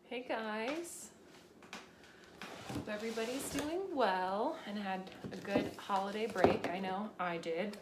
Hey guys, hope everybody's doing well and had a good holiday break. I know I did.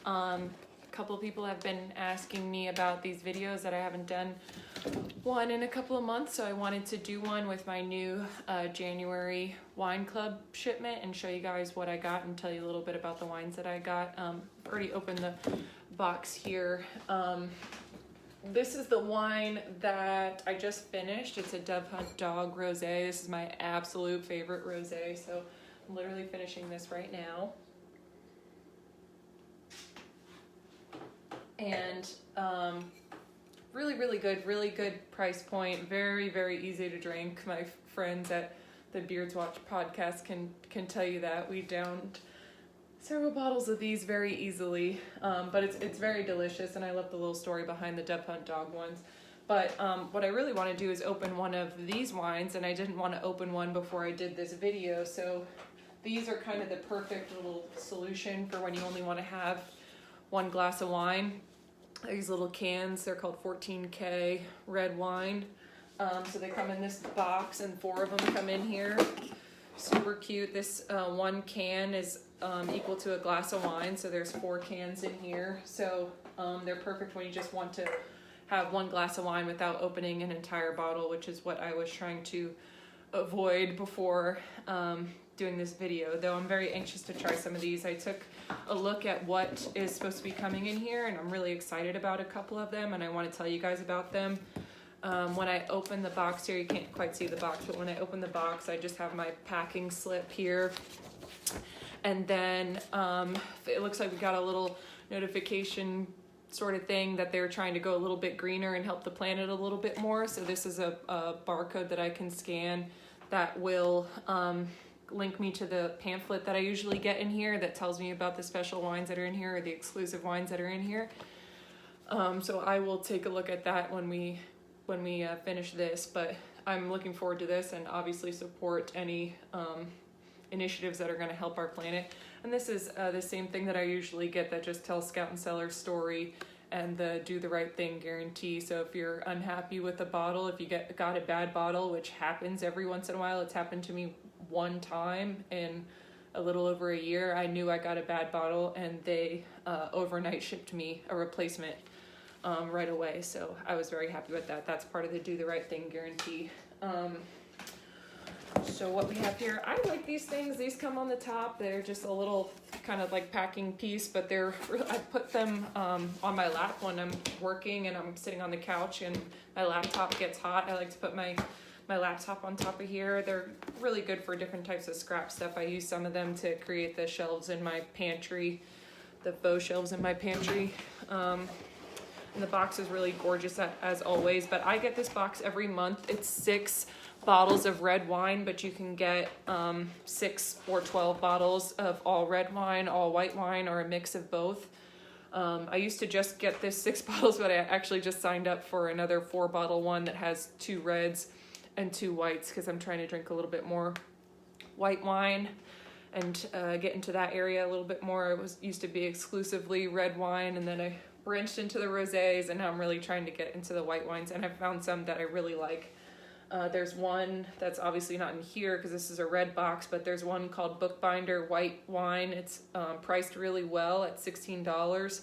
A couple of people have been asking me about these videos that I haven't done one in a couple of months, so I wanted to do one with my new January wine club shipment and show you guys what I got and tell you a little bit about the wines that I got. Already opened the box here. This is the wine that I just finished. It's a Dove Hunt Dog Rosé. This is my absolute favorite rosé, so I'm literally finishing this right now. And really good price point. Very easy to drink. My friends at the Beards Watch podcast can tell you that. We downed several bottles of these very easily, but it's very delicious, and I love the little story behind the Dove Hunt Dog ones. But what I really want to do is open one of these wines, and I didn't want to open one before I did this video, so these are kind of the perfect little solution for when you only want to have one glass of wine. These little cans, they're called 14K red wine. So they come in this box, and 4 of them come in here. Super cute. This one can is equal to a glass of wine, so there's 4 cans in here. So they're perfect when you just want to have one glass of wine without opening an entire bottle, which is what I was trying to avoid before doing this video, though I'm very anxious to try some of these. I took a look at what is supposed to be coming in here, and I'm really excited about a couple of them, and I want to tell you guys about them. When I open the box here, you can't quite see the box, but when I open the box, I just have my packing slip here. And then it looks like we got a little notification sort of thing that they're trying to go a little bit greener and help the planet a little bit more. So this is a barcode that I can scan that will link me to the pamphlet that I usually get in here that tells me about the special wines that are in here or the exclusive wines that are in here. So I will take a look at that when we finish this, but I'm looking forward to this and obviously support any initiatives that are going to help our planet. And this is the same thing that I usually get that just tells Scout and Cellar's story and the do the right thing guarantee. So if you're unhappy with a bottle, if you got a bad bottle, which happens every once in a while, it's happened to me one time in a little over a year. I knew I got a bad bottle, and they overnight shipped me a replacement right away. So I was very happy with that. That's part of the do the right thing guarantee. So what we have here, I like these things. These come on the top. They're just a little kind of like packing piece, but I put them on my lap when I'm working and I'm sitting on the couch and my laptop gets hot. I like to put my laptop on top of here. They're really good for different types of scrap stuff. I use some of them to create the shelves in my pantry, the faux shelves in my pantry. And the box is really gorgeous as always, but I get this box every month. It's 6 bottles of red wine, but you can get 6 or 12 bottles of all red wine, all white wine, or a mix of both. I used to just get this 6 bottles, but I actually just signed up for another 4-bottle one that has 2 reds and 2 whites because I'm trying to drink a little bit more white wine and get into that area a little bit more. It used to be exclusively red wine, and then I branched into the rosés, and now I'm really trying to get into the white wines, and I've found some that I really like. There's one that's obviously not in here because this is a red box, but there's one called Bookbinder White Wine. It's priced really well at $16,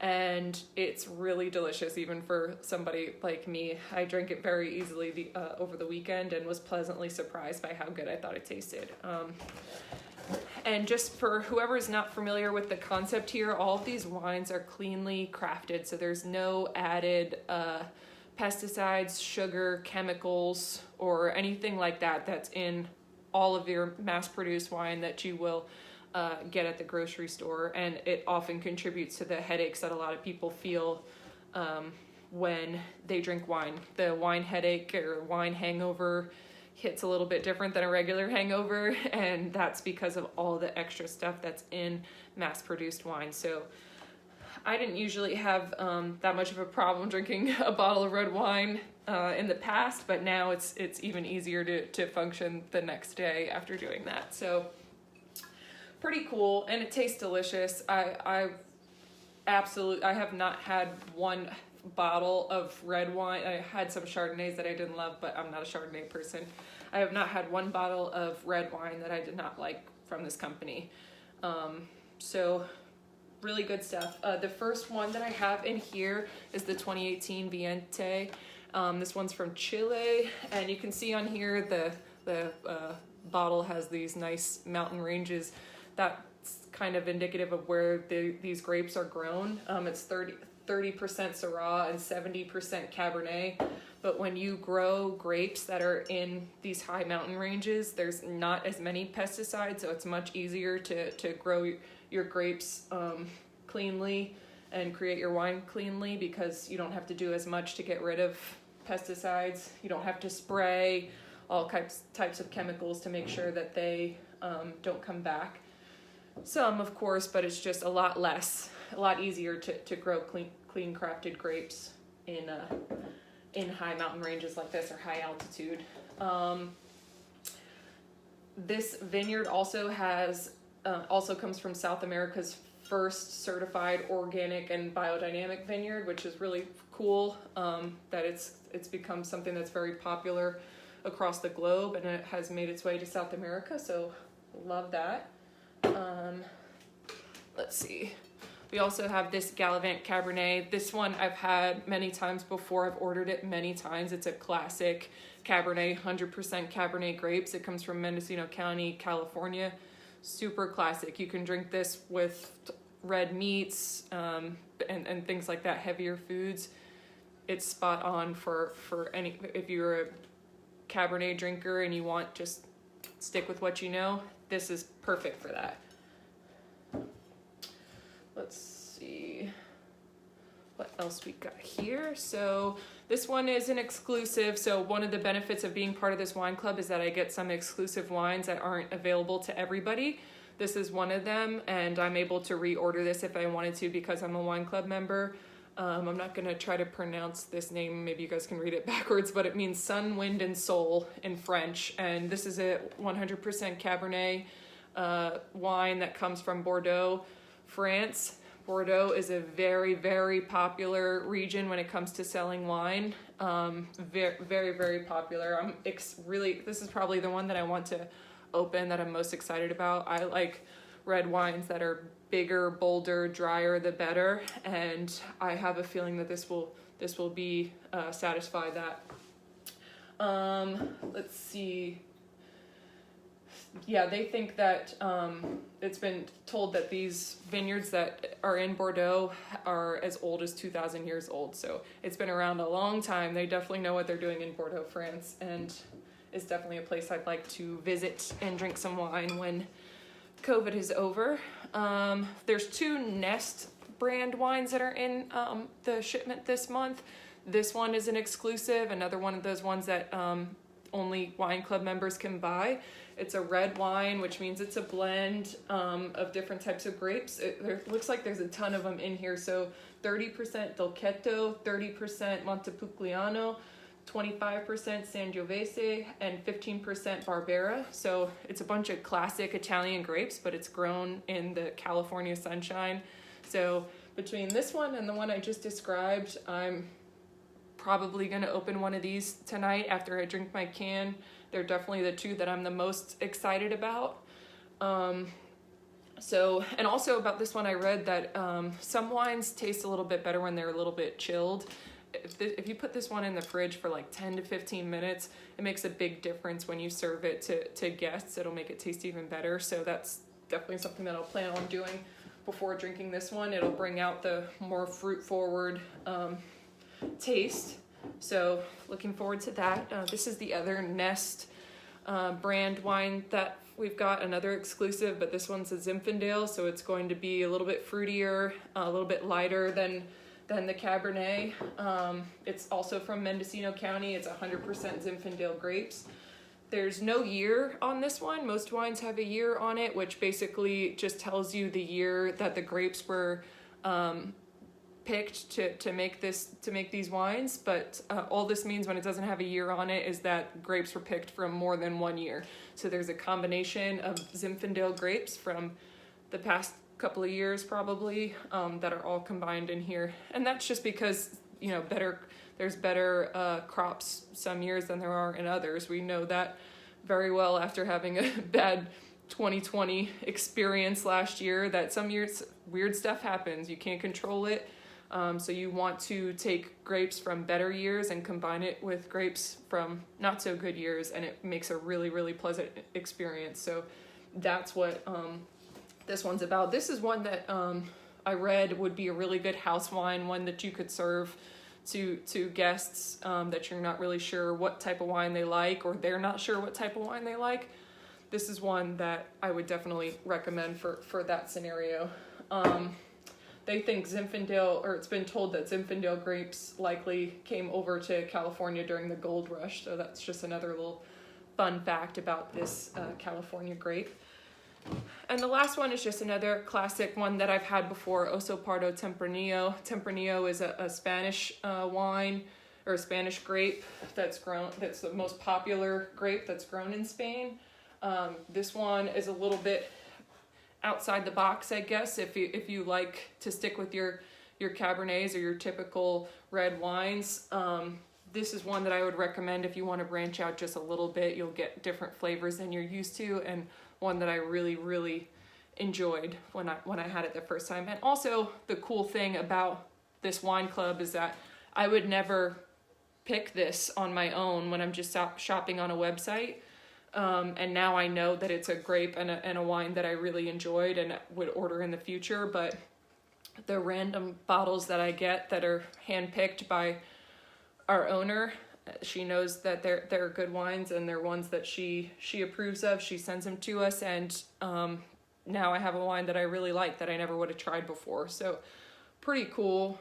and it's really delicious even for somebody like me. I drank it very easily over the weekend and was pleasantly surprised by how good I thought it tasted. And just for whoever is not familiar with the concept here, all of these wines are cleanly crafted, so there's no added pesticides, sugar, chemicals, or anything like that that's in all of your mass-produced wine that you will get at the grocery store, and it often contributes to the headaches that a lot of people feel when they drink wine. The wine headache or wine hangover hits a little bit different than a regular hangover, and that's because of all the extra stuff that's in mass-produced wine. So I didn't usually have that much of a problem drinking a bottle of red wine in the past, but now it's even easier to function the next day after doing that. So pretty cool, and it tastes delicious. I have not had one bottle of red wine. I had some Chardonnays that I didn't love, but I'm not a Chardonnay person. I have not had one bottle of red wine that I did not like from this company. So really good stuff. The first one that I have in here is the 2018 Viente. This one's from Chile, and you can see on here the bottle has these nice mountain ranges. That's kind of indicative of where these grapes are grown. It's 30% Syrah and 70% Cabernet. But when you grow grapes that are in these high mountain ranges, there's not as many pesticides, so it's much easier to grow your grapes cleanly and create your wine cleanly, because you don't have to do as much to get rid of pesticides. You don't have to spray all types of chemicals to make sure that they don't come back. Some, of course, but it's just a lot easier to grow clean crafted grapes in high mountain ranges like this, or high altitude. This vineyard also comes from South America's first certified organic and biodynamic vineyard, which is really cool. That it's become something that's very popular across the globe, and it has made its way to South America. So love that. Let's see. We also have this Gallivant Cabernet. This one I've had many times before. I've ordered it many times. It's a classic Cabernet, 100% Cabernet grapes. It comes from Mendocino County, California. Super classic. You can drink this with red meats and things like that, heavier foods. It's spot on for any, if you're a Cabernet drinker and you want just stick with what you know, this is perfect for that. Let's see what else we got here. So this one is an exclusive. So one of the benefits of being part of this wine club is that I get some exclusive wines that aren't available to everybody. This is one of them, and I'm able to reorder this if I wanted to because I'm a wine club member. I'm not going to try to pronounce this name. Maybe you guys can read it backwards, but it means sun, wind, and soul in French. And this is a 100% Cabernet wine that comes from Bordeaux, France. Bordeaux is a very, very popular region when it comes to selling wine. Very, very, very popular. This is probably the one that I want to open, that I'm most excited about. I like red wines that are bigger, bolder, drier, the better. And I have a feeling that this will be satisfy that. Let's see. Yeah, they think that it's been told that these vineyards that are in Bordeaux are as old as 2,000 years old. So it's been around a long time. They definitely know what they're doing in Bordeaux, France, and it's definitely a place I'd like to visit and drink some wine when COVID is over. There's 2 Nest brand wines that are in the shipment this month. This one is an exclusive, another one of those ones that only wine club members can buy. It's a red wine, which means it's a blend of different types of grapes. It looks like there's a ton of them in here. So 30% Dolcetto, 30% Montepulciano, 25% Sangiovese, and 15% Barbera. So it's a bunch of classic Italian grapes, but it's grown in the California sunshine. So between this one and the one I just described, I'm probably going to open one of these tonight after I drink my can. They're definitely the 2 that I'm the most excited about. And also about this one, I read that some wines taste a little bit better when they're a little bit chilled. If you put this one in the fridge for like 10 to 15 minutes, it makes a big difference when you serve it to guests. It'll make it taste even better. So that's definitely something that I'll plan on doing before drinking this one. It'll bring out the more fruit-forward taste. So looking forward to that. This is the other Nest brand wine that we've got, another exclusive, but this one's a Zinfandel, so it's going to be a little bit fruitier, a little bit lighter than the Cabernet. It's also from Mendocino County. It's 100% Zinfandel grapes. There's no year on this one. Most wines have a year on it, which basically just tells you the year that the grapes were picked to make these wines. But all this means when it doesn't have a year on it is that grapes were picked from more than 1 year. So there's a combination of Zinfandel grapes from the past couple of years probably that are all combined in here. And that's just because you know, there's better crops some years than there are in others. We know that very well after having a bad 2020 experience last year, that some years weird stuff happens. You can't control it. So you want to take grapes from better years and combine it with grapes from not so good years, and it makes a really, really pleasant experience. So that's what this one's about. This is one that I read would be a really good house wine, one that you could serve to guests that you're not really sure what type of wine they like, or they're not sure what type of wine they like. This is one that I would definitely recommend for that scenario. They think Zinfandel, or it's been told that Zinfandel grapes likely came over to California during the gold rush, so that's just another little fun fact about this California grape. And the last one is just another classic one that I've had before, Oso Pardo Tempranillo. Tempranillo is a Spanish wine, or a Spanish grape that's the most popular grape that's grown in Spain. This one is a little bit outside the box, I guess, if you like to stick with your Cabernets or your typical red wines. This is one that I would recommend if you want to branch out just a little bit. You'll get different flavors than you're used to, and one that I really, really enjoyed when I had it the first time. And also, the cool thing about this wine club is that I would never pick this on my own when I'm just shopping on a website. And now I know that it's a grape and a wine that I really enjoyed and would order in the future. But the random bottles that I get that are handpicked by our owner, she knows that they're good wines and they're ones that she approves of. She sends them to us, and now I have a wine that I really like that I never would have tried before. So pretty cool.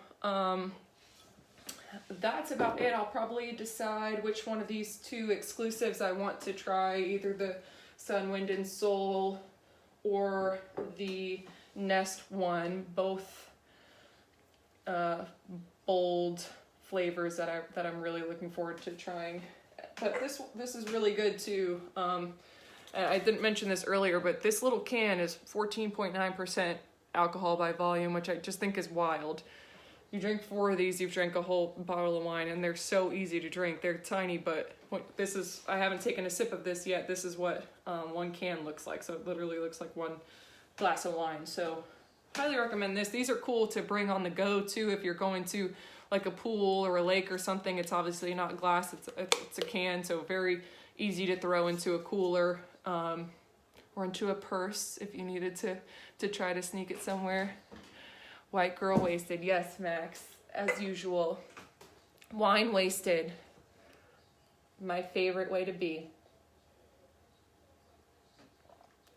That's about it. I'll probably decide which one of these two exclusives I want to try, either the Sun, Wind, and Soul or the Nest one. Both bold flavors that I'm really looking forward to trying. But this is really good too. And I didn't mention this earlier, but this little can is 14.9% alcohol by volume, which I just think is wild. You drink 4 of these, you've drank a whole bottle of wine, and they're so easy to drink. They're tiny, but I haven't taken a sip of this yet. This is what one can looks like. So it literally looks like one glass of wine. So highly recommend this. These are cool to bring on the go too if you're going to like a pool or a lake or something. It's obviously not glass, it's a can, so very easy to throw into a cooler or into a purse if you needed to try to sneak it somewhere. White girl wasted. Yes, Max, as usual. Wine wasted. My favorite way to be.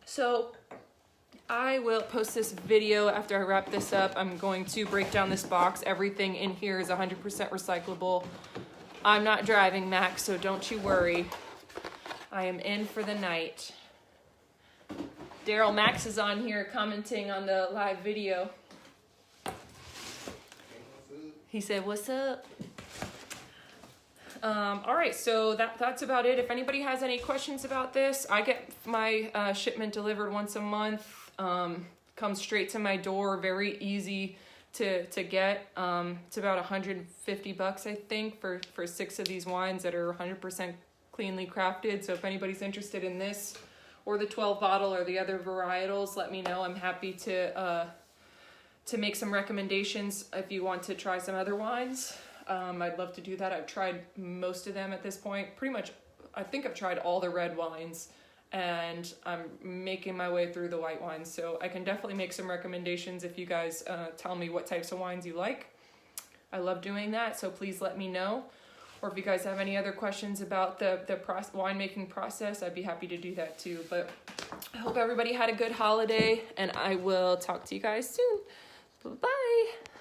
So I will post this video after I wrap this up. I'm going to break down this box. Everything in here is 100% recyclable. I'm not driving, Max, so don't you worry. I am in for the night. Daryl Max is on here commenting on the live video. He said, "What's up?" All right, so that's about it. If anybody has any questions about this, I get my shipment delivered once a month. Comes straight to my door, very easy to get. It's about $150, I think, for 6 of these wines that are 100% cleanly crafted. So if anybody's interested in this or the 12 bottle or the other varietals, let me know. I'm happy to make some recommendations if you want to try some other wines. I'd love to do that. I've tried most of them at this point. Pretty much, I think I've tried all the red wines, and I'm making my way through the white wines. So I can definitely make some recommendations if you guys tell me what types of wines you like. I love doing that, so please let me know. Or if you guys have any other questions about the winemaking process, I'd be happy to do that too. But I hope everybody had a good holiday, and I will talk to you guys soon. Bye-bye.